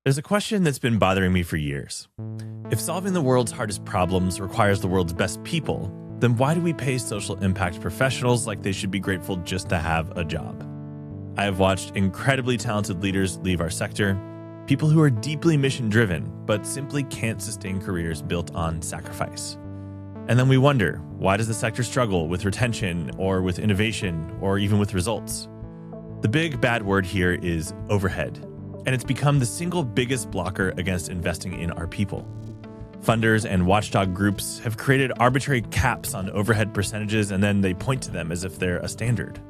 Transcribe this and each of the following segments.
There's a question that's been bothering me for years. If solving the world's hardest problems requires the world's best people, then why do we pay social impact professionals like they should be grateful just to have a job? I have watched incredibly talented leaders leave our sector, people who are deeply mission-driven but simply can't sustain careers built on sacrifice. And then we wonder, why does the sector struggle with retention or with innovation or even with results? The big bad word here is overhead, and it's become the single biggest blocker against investing in our people. Funders and watchdog groups have created arbitrary caps on overhead percentages, and then they point to them as if they're a standard.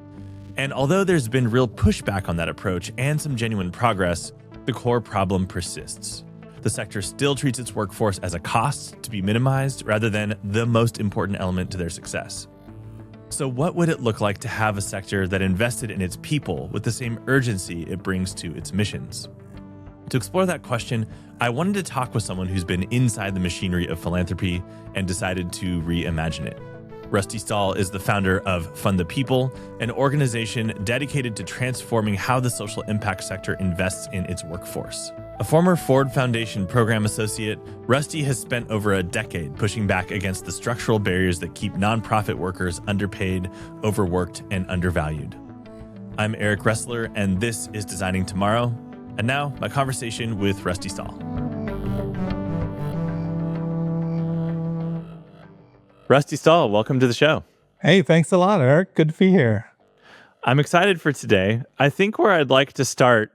And although there's been real pushback on that approach and some genuine progress, the core problem persists. The sector still treats its workforce as a cost to be minimized rather than the most important element to their success. So what would it look like to have a sector that invested in its people with the same urgency it brings to its missions? To explore that question, I wanted to talk with someone who's been inside the machinery of philanthropy and decided to reimagine it. Rusty Stahl is the founder of Fund the People, an organization dedicated to transforming how the social impact sector invests in its workforce. A former Ford Foundation program associate, Rusty has spent over a decade pushing back against the structural barriers that keep nonprofit workers underpaid, overworked, and undervalued. I'm Eric Ressler, and this is Designing Tomorrow. And now, my conversation with Rusty Stahl. Rusty Stahl, welcome to the show. Hey, thanks a lot, Eric. Good to be here. I'm excited for today. I think where I'd like to start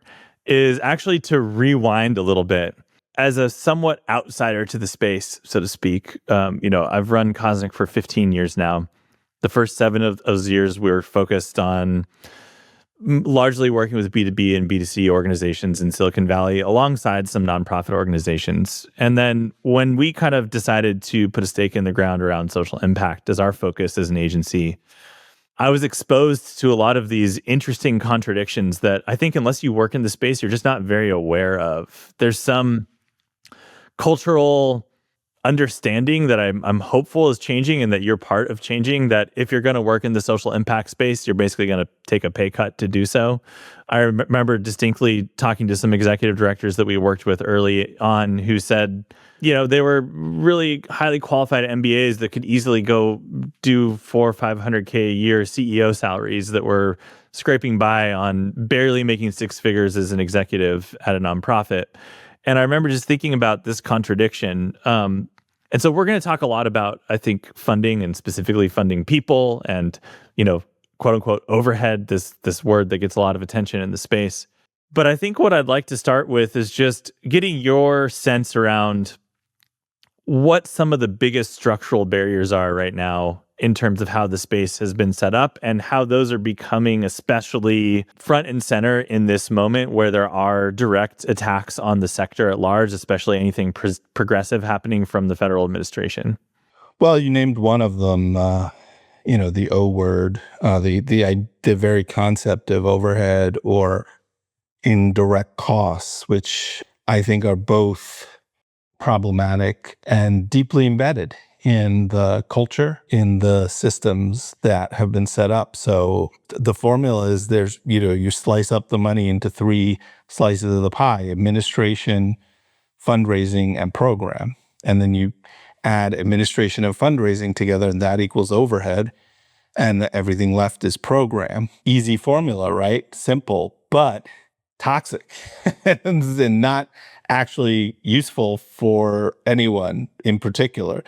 is actually to rewind a little bit. As a somewhat outsider to the space, so to speak, I've run Cosmic for 15 years now. The first 7 of those years, we were focused on largely working with B2B and B2C organizations in Silicon Valley alongside some nonprofit organizations. And then when we kind of decided to put a stake in the ground around social impact as our focus as an agency, I was exposed to a lot of these interesting contradictions that I think unless you work in the space, you're just not very aware of. There's some cultural understanding that I'm hopeful is changing and that you're part of changing, that if you're going to work in the social impact space, you're basically going to take a pay cut to do so. I remember distinctly talking to some executive directors that we worked with early on who said, they were really highly qualified MBAs that could easily go do $400,000 or $500K a year CEO salaries that were scraping by on barely making 6 figures as an executive at a nonprofit. And I remember just thinking about this contradiction. And so we're going to talk a lot about, I think, funding and specifically funding people and, quote unquote, overhead, this word that gets a lot of attention in the space. But I think what I'd like to start with is just getting your sense around what some of the biggest structural barriers are right now in terms of how the space has been set up and how those are becoming especially front and center in this moment where there are direct attacks on the sector at large, especially anything progressive happening from the federal administration. Well, you named one of them, the O word, the very concept of overhead or indirect costs, which I think are both problematic and deeply embedded in the culture, in the systems that have been set up. So the formula is you slice up the money into 3 slices of the pie: administration, fundraising, and program. And then you add administration and fundraising together, and that equals overhead. And everything left is program. Easy formula, right? Simple, but toxic and not actually useful for anyone in particular.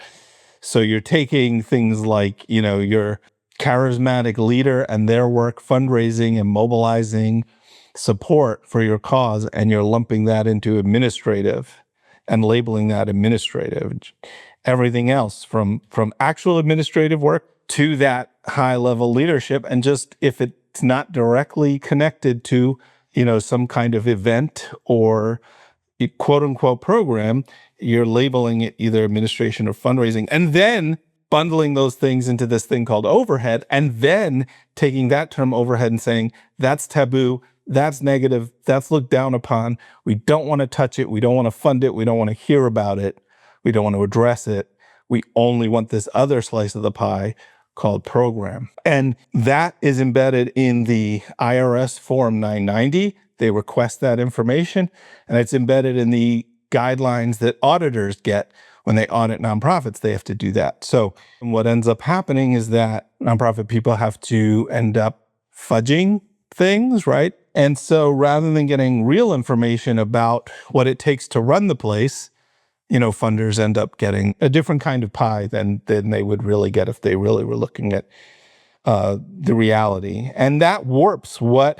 So you're taking things like, your charismatic leader and their work fundraising and mobilizing support for your cause, and you're lumping that into administrative and labeling that administrative. Everything else from actual administrative work to that high-level leadership, and just if it's not directly connected to, some kind of event or quote-unquote program, you're labeling it either administration or fundraising, and then bundling those things into this thing called overhead, and then taking that term overhead and saying, that's taboo, that's negative, that's looked down upon, we don't want to touch it, we don't want to fund it, we don't want to hear about it, we don't want to address it, we only want this other slice of the pie called program. And that is embedded in the IRS Form 990 They request that information, and it's embedded in the guidelines that auditors get when they audit nonprofits. They have to do that. So what ends up happening is that nonprofit people have to end up fudging things, right? And so rather than getting real information about what it takes to run the place, funders end up getting a different kind of pie than they would really get if they really were looking at the reality. And that warps what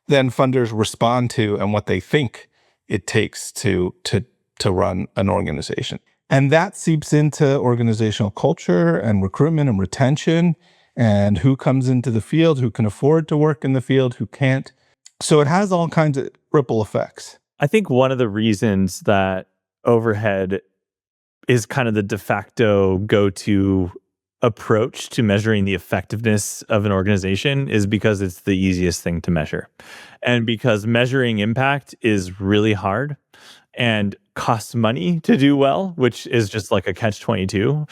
then funders respond to and what they think it takes to run an organization. And that seeps into organizational culture and recruitment and retention and who comes into the field, who can afford to work in the field, who can't. So it has all kinds of ripple effects. I think one of the reasons that overhead is kind of the de facto go-to approach to measuring the effectiveness of an organization is because it's the easiest thing to measure. And because measuring impact is really hard and costs money to do well, which is just like a catch-22.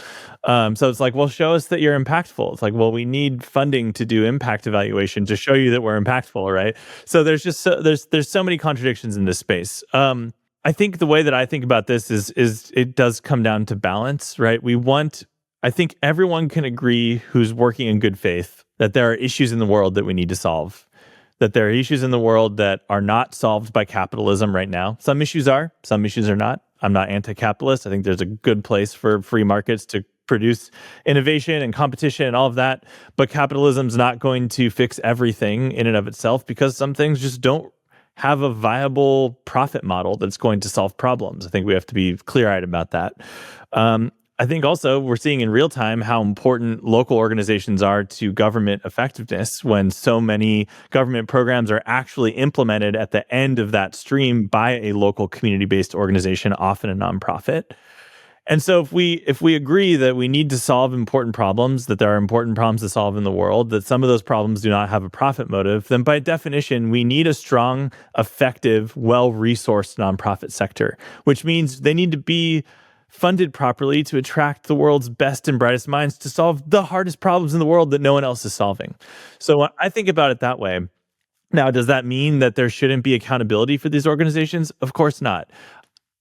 So it's like, well, show us that you're impactful. It's like, well, we need funding to do impact evaluation to show you that we're impactful, right? So there's just there's so many contradictions in this space. I think the way that I think about this is it does come down to balance, right? I think everyone can agree who's working in good faith that there are issues in the world that we need to solve, that there are issues in the world that are not solved by capitalism right now. Some issues are, some issues are not. I'm not anti-capitalist. I think there's a good place for free markets to produce innovation and competition and all of that. But capitalism's not going to fix everything in and of itself because some things just don't have a viable profit model that's going to solve problems. I think we have to be clear-eyed about that. I think also we're seeing in real time how important local organizations are to government effectiveness when so many government programs are actually implemented at the end of that stream by a local community-based organization, often a nonprofit. And so if we agree that we need to solve important problems, that there are important problems to solve in the world, that some of those problems do not have a profit motive, then by definition, we need a strong, effective, well-resourced nonprofit sector, which means they need to be funded properly to attract the world's best and brightest minds to solve the hardest problems in the world that no one else is solving. So I think about it that way. Now, does that mean that there shouldn't be accountability for these organizations? Of course not.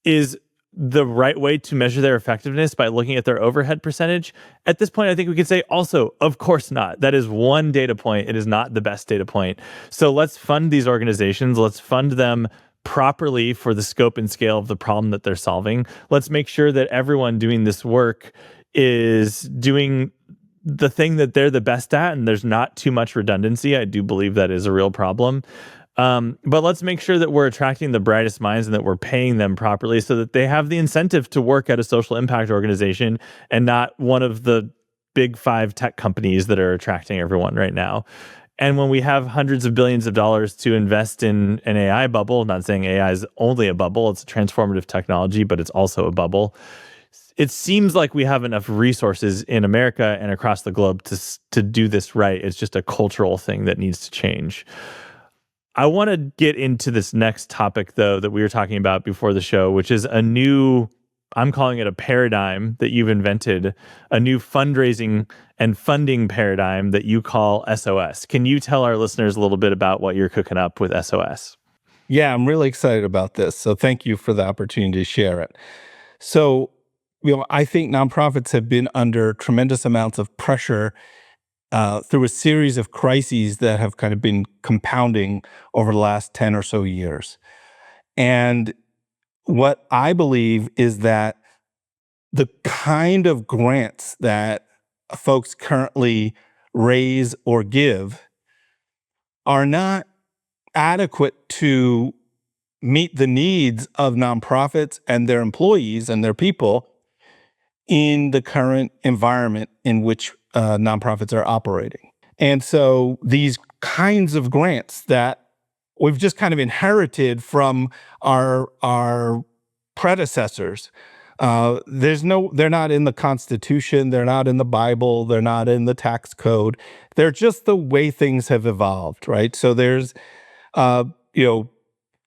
Is the right way to measure their effectiveness by looking at their overhead percentage? At this point, I think we can say also, of course not. That is one data point. It is not the best data point. So let's fund these organizations. Let's fund them properly for the scope and scale of the problem that they're solving. Let's make sure that everyone doing this work is doing the thing that they're the best at, and there's not too much redundancy. I do believe that is a real problem. But let's make sure that we're attracting the brightest minds and that we're paying them properly so that they have the incentive to work at a social impact organization and not one of the big 5 tech companies that are attracting everyone right now. And when we have hundreds of billions of dollars to invest in an AI bubble, not saying AI is only a bubble, it's a transformative technology, but it's also a bubble. It seems like we have enough resources in America and across the globe to do this right. It's just a cultural thing that needs to change. I want to get into this next topic, though, that we were talking about before the show, which is a new, I'm calling it a paradigm that you've invented, a new fundraising and funding paradigm that you call SOS. Can you tell our listeners a little bit about what you're cooking up with SOS? Yeah, I'm really excited about this. So thank you for the opportunity to share it. So, I think nonprofits have been under tremendous amounts of pressure through a series of crises that have kind of been compounding over the last 10 or so years. And what I believe is that the kind of grants that folks currently raise or give are not adequate to meet the needs of nonprofits and their employees and their people in the current environment in which nonprofits are operating. And so these kinds of grants that we've just kind of inherited from our predecessors, they're not in the Constitution, they're not in the Bible, they're not in the tax code. They're just the way things have evolved, right? So there's,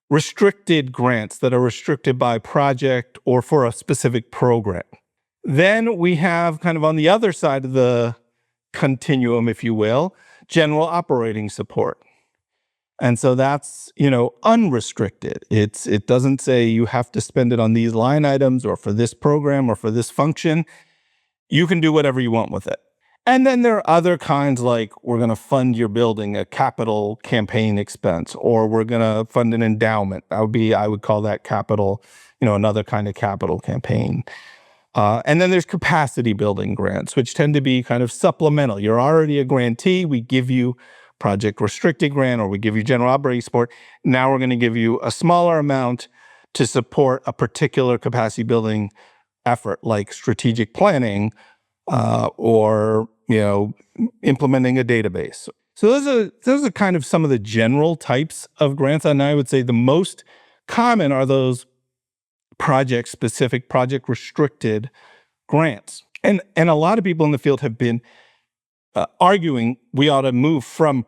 restricted grants that are restricted by project or for a specific program. Then we have kind of on the other side of the continuum, if you will, general operating support. And so that's, unrestricted. It doesn't say you have to spend it on these line items or for this program or for this function. You can do whatever you want with it. And then there are other kinds, like we're going to fund your building, a capital campaign expense, or we're going to fund an endowment. I would call that capital, another kind of capital campaign. And then there's capacity building grants, which tend to be kind of supplemental. You're already a grantee. We give you project restricted grant, or we give you general operating support. Now we're going to give you a smaller amount to support a particular capacity building effort, like strategic planning, or implementing a database. So those are kind of some of the general types of grants, and I would say the most common are those project-specific, project-restricted grants. And a lot of people in the field have been arguing we ought to move from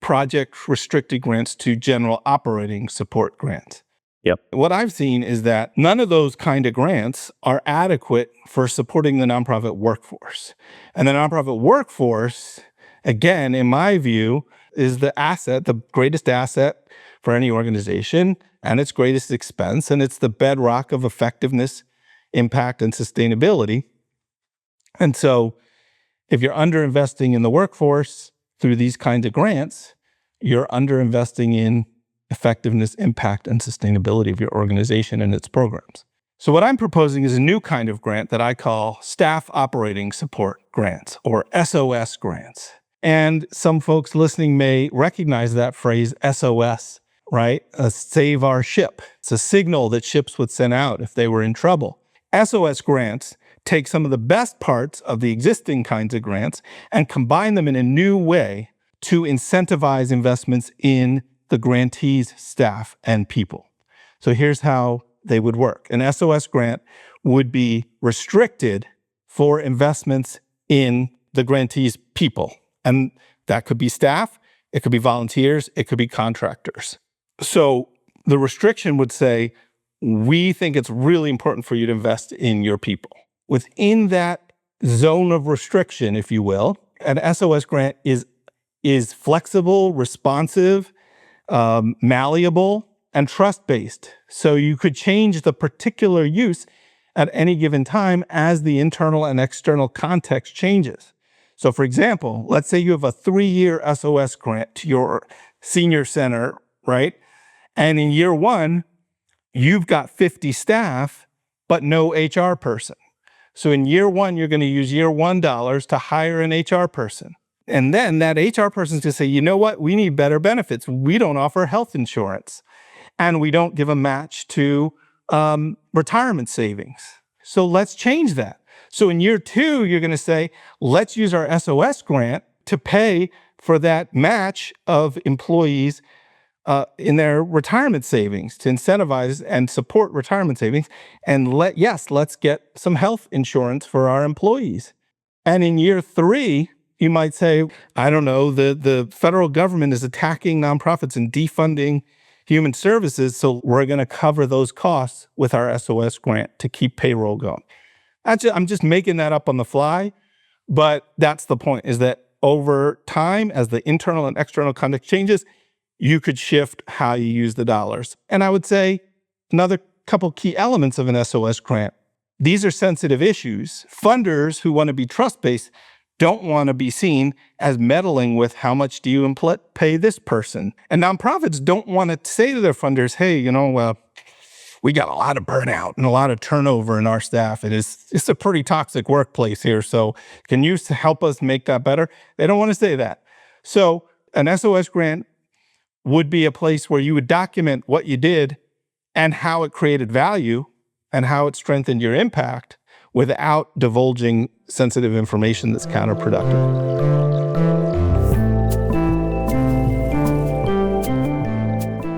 project-restricted grants to general operating support grants. Yep. What I've seen is that none of those kind of grants are adequate for supporting the nonprofit workforce. And the nonprofit workforce, again, in my view, is the greatest asset for any organization and its greatest expense. And it's the bedrock of effectiveness, impact, and sustainability. And so if you're underinvesting in the workforce through these kinds of grants, you're underinvesting in effectiveness, impact, and sustainability of your organization and its programs. So what I'm proposing is a new kind of grant that I call staff operating support grants, or SOS grants. And some folks listening may recognize that phrase SOS, right? Save our ship. It's a signal that ships would send out if they were in trouble. SOS grants take some of the best parts of the existing kinds of grants and combine them in a new way to incentivize investments in the grantees' staff and people. So here's how they would work. An SOS grant would be restricted for investments in the grantees' people. And that could be staff, it could be volunteers, it could be contractors. So the restriction would say, we think it's really important for you to invest in your people. Within that zone of restriction, if you will, an SOS grant is flexible, responsive, malleable, and trust-based. So you could change the particular use at any given time as the internal and external context changes. So for example, let's say you have a 3-year SOS grant to your senior center, right? And in year 1, you've got 50 staff, but no HR person. So in year 1, you're going to use year 1 dollars to hire an HR person. And then that HR person's going to say, you know what? We need better benefits. We don't offer health insurance. And we don't give a match to retirement savings. So let's change that. So in year 2, you're going to say, let's use our SOS grant to pay for that match of employees in their retirement savings, to incentivize and support retirement savings. And let's get some health insurance for our employees. And in year 3, you might say, I don't know, the federal government is attacking nonprofits and defunding human services, so we're going to cover those costs with our SOS grant to keep payroll going. I'm just making that up on the fly, but that's the point, is that over time, as the internal and external context changes, you could shift how you use the dollars. And I would say another couple key elements of an SOS grant. These are sensitive issues. Funders who want to be trust-based don't want to be seen as meddling with how much do you pay this person. And nonprofits don't want to say to their funders, hey, we got a lot of burnout and a lot of turnover in our staff. It's a pretty toxic workplace here. So can you help us make that better? They don't want to say that. So an SOS grant would be a place where you would document what you did and how it created value and how it strengthened your impact without divulging sensitive information that's counterproductive.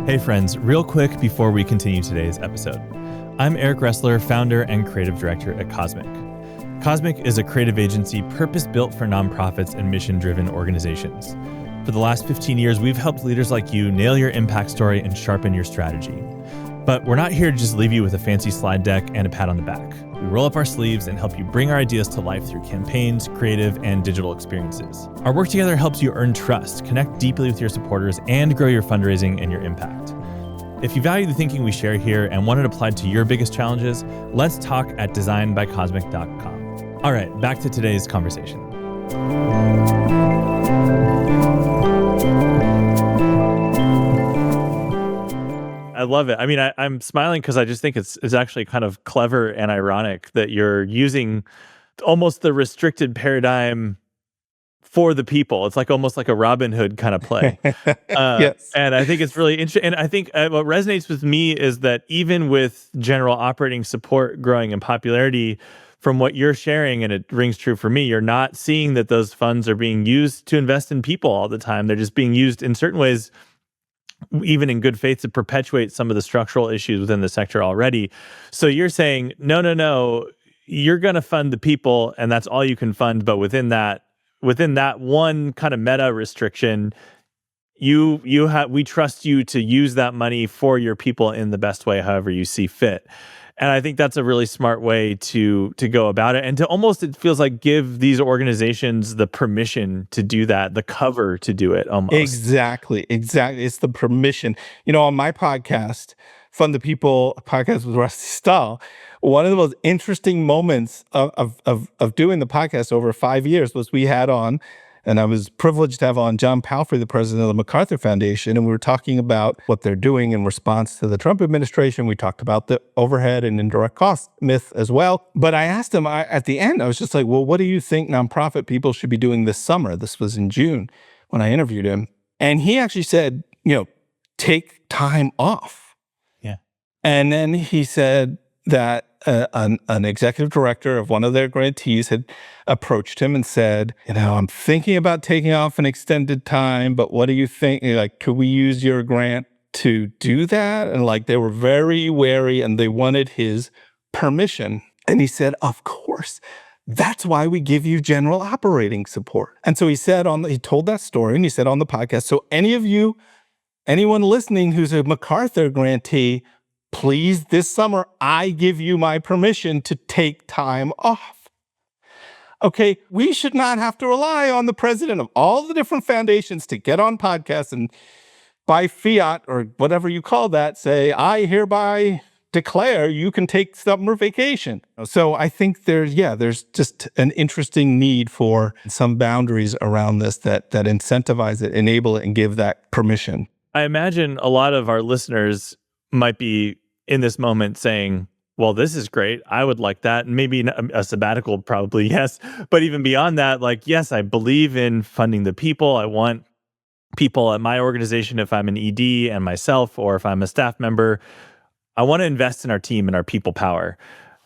Hey friends, real quick before we continue today's episode. I'm Eric Ressler, founder and creative director at Cosmic. Cosmic is a creative agency purpose-built for nonprofits and mission-driven organizations. For the last 15 years, we've helped leaders like you nail your impact story and sharpen your strategy. But we're not here to just leave you with a fancy slide deck and a pat on the back. We roll up our sleeves and help you bring our ideas to life through campaigns, creative, and digital experiences. Our work together helps you earn trust, connect deeply with your supporters, and grow your fundraising and your impact. If you value the thinking we share here and want it applied to your biggest challenges, let's talk at designbycosmic.com. All right, back to today's conversation. I love it. I mean, I'm smiling because I just think it's actually kind of clever and ironic that you're using almost the restricted paradigm for the people. It's like almost like a Robin Hood kind of play. Yes. And I think it's really interesting. And I think what resonates with me is that even with general operating support growing in popularity, from what you're sharing, and it rings true for me, you're not seeing that those funds are being used to invest in people all the time. They're just being used in certain ways, even in good faith, to perpetuate some of the structural issues within the sector already. So you're saying, no, you're going to fund the people, and that's all you can fund. But within that one kind of meta restriction, we trust you to use that money for your people in the best way, however you see fit. And I think that's a really smart way to go about it, and to almost, it feels like, give these organizations the permission to do that, the cover to do it almost. Exactly. It's the permission. On my podcast, Fund the People, a podcast with Rusty Stahl, one of the most interesting moments of doing the podcast over 5 years was we had on, and I was privileged to have on, John Palfrey, the president of the MacArthur Foundation, and we were talking about what they're doing in response to the Trump administration. We talked about the overhead and indirect cost myth as well. But I asked him at the end, I was just like, well, what do you think nonprofit people should be doing this summer? This was in June when I interviewed him. And he actually said, take time off. Yeah. And then he said that an executive director of one of their grantees had approached him and said, I'm thinking about taking off an extended time, but what do you think? Like, could we use your grant to do that? And they were very wary, and they wanted his permission. And he said, of course, that's why we give you general operating support. And so he told that story, and he said on the podcast, so anyone listening who's a MacArthur grantee, please, this summer, I give you my permission to take time off. Okay, we should not have to rely on the president of all the different foundations to get on podcasts and by fiat, or whatever you call that, say, I hereby declare you can take summer vacation. So I think there's just an interesting need for some boundaries around this that incentivize it, enable it, and give that permission. I imagine a lot of our listeners might be in this moment saying, well, this is great. I would like that. And maybe a sabbatical, probably, yes. But even beyond that, yes, I believe in funding the people. I want people at my organization, if I'm an ED and myself, or if I'm a staff member, I want to invest in our team and our people power.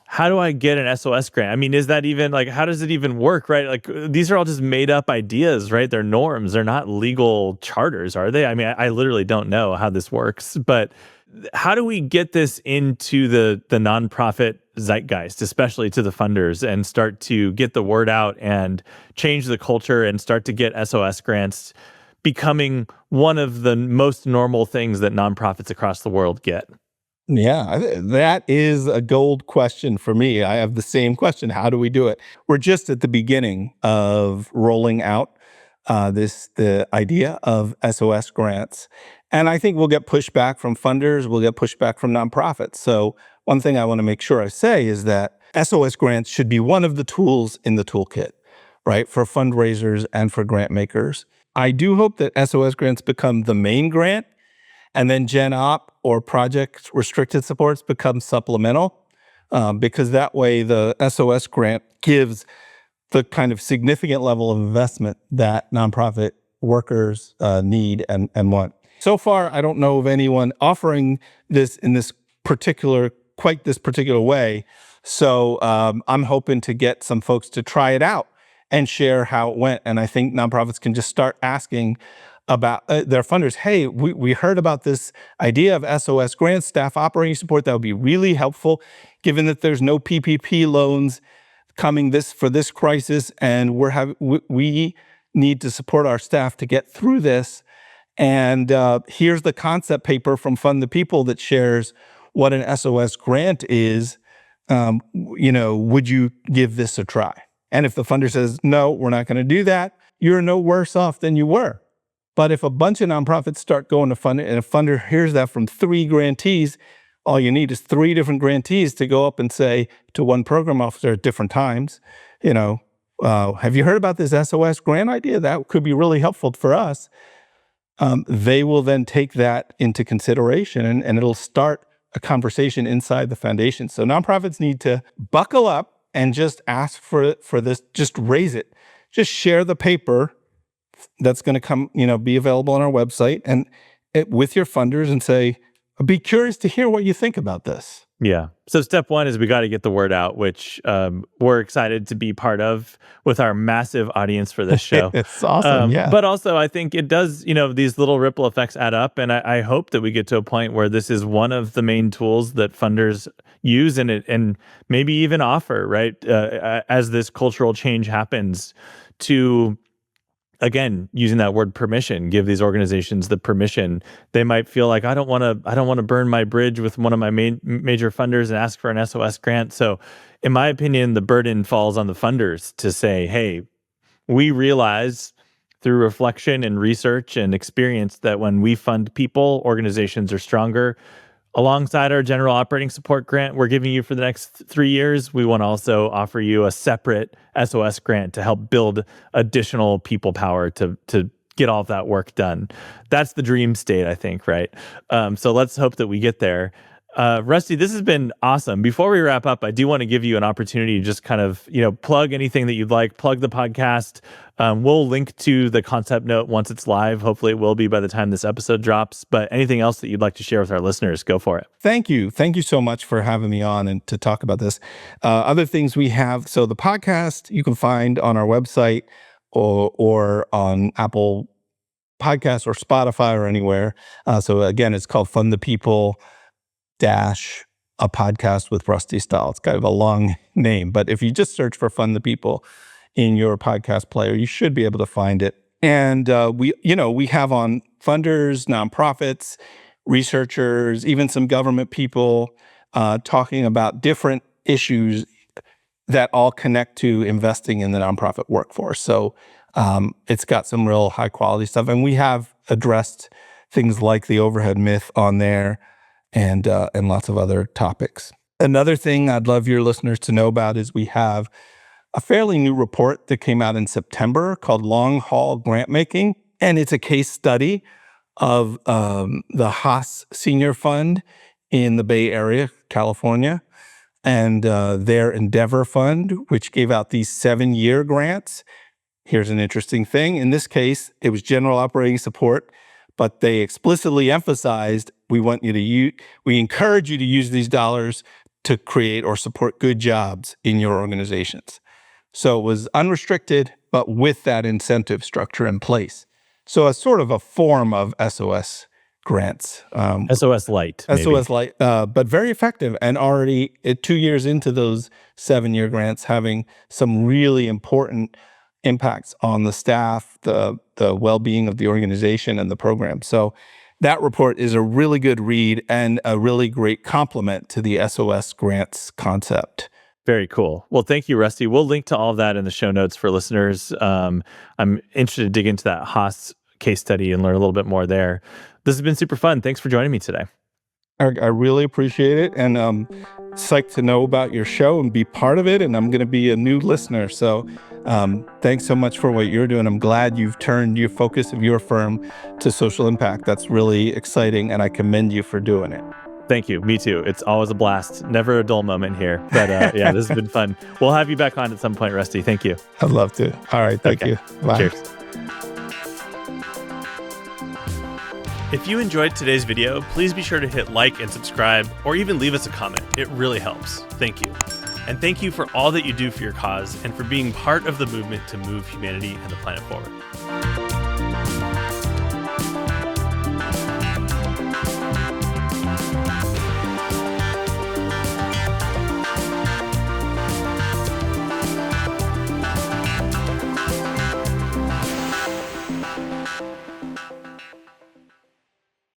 How do I get an SOS grant? I mean, is that even how does it even work, right? These are all just made up ideas, right? They're norms. They're not legal charters, are they? I mean, I literally don't know how this works, but how do we get this into the nonprofit zeitgeist, especially to the funders, and start to get the word out and change the culture and start to get SOS grants becoming one of the most normal things that nonprofits across the world get? Yeah, that is a gold question for me. I have the same question. How do we do it? We're just at the beginning of rolling out the idea of SOS grants. And I think we'll get pushback from funders. We'll get pushback from nonprofits. So one thing I want to make sure I say is that SOS grants should be one of the tools in the toolkit, right, for fundraisers and for grant makers. I do hope that SOS grants become the main grant, and then Gen Op or project restricted supports become supplemental, because that way the SOS grant gives the kind of significant level of investment that nonprofit workers need and want. So far, I don't know of anyone offering this in this particular way. So I'm hoping to get some folks to try it out and share how it went. And I think nonprofits can just start asking about their funders, hey, we heard about this idea of SOS grants, staff operating support. That would be really helpful, given that there's no PPP loans coming for this crisis, and we need to support our staff to get through this. And here's the concept paper from Fund the People that shares what an SOS grant is, would you give this a try? And if the funder says, no, we're not going to do that, you're no worse off than you were. But if a bunch of nonprofits start going to fund it, and a funder hears that from 3 grantees, all you need is 3 different grantees to go up and say to one program officer at different times, have you heard about this SOS grant idea? That could be really helpful for us. They will then take that into consideration, and it'll start a conversation inside the foundation. So nonprofits need to buckle up and just ask for this, just raise it. Just share the paper that's going to come, be available on our website and with your funders and say, I'd be curious to hear what you think about this. Yeah. So step 1 is we got to get the word out, which we're excited to be part of with our massive audience for this show. It's awesome. Yeah. But also I think it does, these little ripple effects add up. And I hope that we get to a point where this is one of the main tools that funders use and maybe even offer, right? As this cultural change happens to, again, using that word permission, give these organizations the permission. They might feel like I don't want to burn my bridge with one of my major funders and ask for an SOS grant. So, in my opinion, the burden falls on the funders to say, "Hey, we realize through reflection and research and experience that when we fund people, organizations are stronger." Alongside our general operating support grant we're giving you for the next 3 years, we want to also offer you a separate SOS grant to help build additional people power to get all of that work done. That's the dream state, I think, right? So let's hope that we get there. Rusty, this has been awesome. Before we wrap up, I do want to give you an opportunity to just kind of, plug anything that you'd like, plug the podcast. We'll link to the concept note once it's live. Hopefully it will be by the time this episode drops. But anything else that you'd like to share with our listeners, go for it. Thank you. Thank you so much for having me on and to talk about this. Other things we have, so the podcast you can find on our website or on Apple Podcasts or Spotify or anywhere. So again, it's called Fund the People a podcast with Rusty Stahl. It's kind of a long name, but if you just search for Fund the People in your podcast player, you should be able to find it. And we have on funders, nonprofits, researchers, even some government people talking about different issues that all connect to investing in the nonprofit workforce. So it's got some real high quality stuff. And we have addressed things like the overhead myth on there and lots of other topics. Another thing I'd love your listeners to know about is we have a fairly new report that came out in September called Long Haul Grantmaking. And it's a case study of the Haas Senior Fund in the Bay Area, California, and their Endeavor Fund, which gave out these 7-year grants. Here's an interesting thing. In this case, it was general operating support, but they explicitly emphasized we encourage you to use these dollars to create or support good jobs in your organizations. So it was unrestricted, but with that incentive structure in place. So a sort of a form of SOS grants. SOS Light. SOS Light, but very effective, and already 2 years into those 7-year grants having some really important impacts on the staff, the well-being of the organization and the program. So that report is a really good read and a really great complement to the SOS grants concept. Very cool. Well, thank you, Rusty. We'll link to all of that in the show notes for listeners. I'm interested to dig into that Haas case study and learn a little bit more there. This has been super fun. Thanks for joining me today. I really appreciate it, and psyched to know about your show and be part of it, and I'm going to be a new listener. So thanks so much for what you're doing. I'm glad you've turned your focus of your firm to social impact. That's really exciting, and I commend you for doing it. Thank you. Me too. It's always a blast. Never a dull moment here. But yeah, this has been fun. We'll have you back on at some point, Rusty. Thank you. I'd love to. All right. Thank you. Bye. Cheers. If you enjoyed today's video, please be sure to hit like and subscribe, or even leave us a comment. It really helps. Thank you. And thank you for all that you do for your cause and for being part of the movement to move humanity and the planet forward.